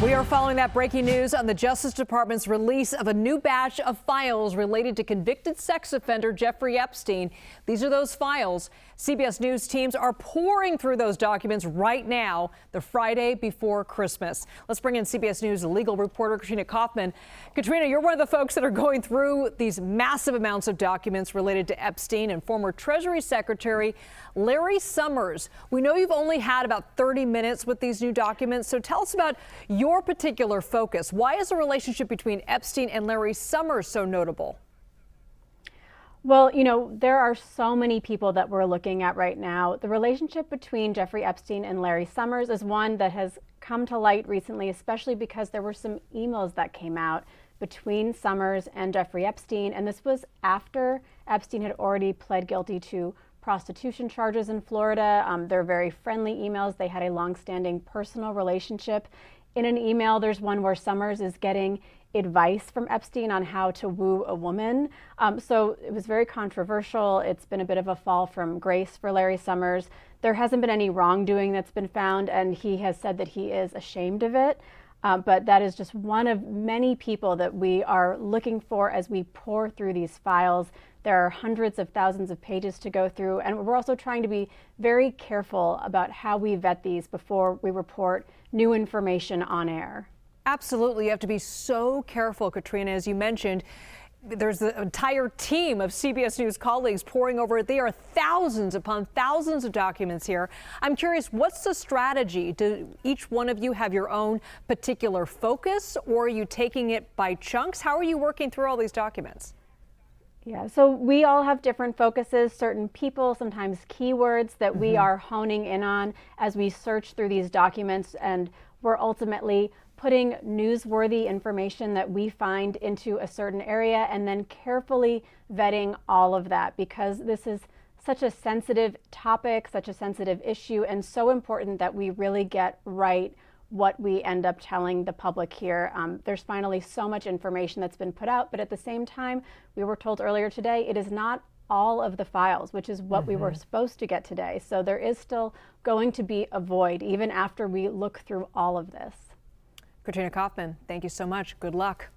We are following that breaking news on the Justice Department's release of a new batch of files related to convicted sex offender Jeffrey Epstein. These are those files. CBS News teams are pouring through those documents right now, the Friday before Christmas. Let's bring in CBS News legal reporter Katrina Kaufman. Katrina, you're one of the folks that are going through these massive amounts of documents related to Epstein and former Treasury Secretary Larry Summers. We know you've only had about 30 minutes with these new documents, so tell us about your particular focus. Why is the relationship between Epstein and Larry Summers so notable? Well, there are so many people that we're looking at right now. The relationship between Jeffrey Epstein and Larry Summers is one that has come to light recently, especially because there were some emails that came out between Summers and Jeffrey Epstein. And this was after Epstein had already pled guilty to prostitution charges in Florida. They're very friendly emails. They had a longstanding personal relationship. In an email, there's one where Summers is getting advice from Epstein on how to woo a woman. So it was very controversial. It's been a bit of a fall from grace for Larry Summers. There hasn't been any wrongdoing that's been found, and he has said that he is ashamed of it. But that is just one of many people that we are looking for as we pour through these files. There are hundreds of thousands of pages to go through, and we're also trying to be very careful about how we vet these before we report new information on air. Absolutely. You have to be so careful, Katrina. As you mentioned, there's the entire team of CBS News colleagues poring over it. There are thousands upon thousands of documents here. I'm curious, what's the strategy? Do each one of you have your own particular focus, or are you taking it by chunks? How are you working through all these documents? Yeah, so we all have different focuses, certain people, sometimes keywords that we are honing in on as we search through these documents, and we're ultimately putting newsworthy information that we find into a certain area and then carefully vetting all of that, because this is such a sensitive topic, such a sensitive issue, and so important that we really get right what we end up telling the public here. There's finally so much information that's been put out, but at the same time, we were told earlier today, it is not all of the files, which is what we were supposed to get today. So there is still going to be a void even after we look through all of this. Katrina Kaufman, thank you so much. Good luck.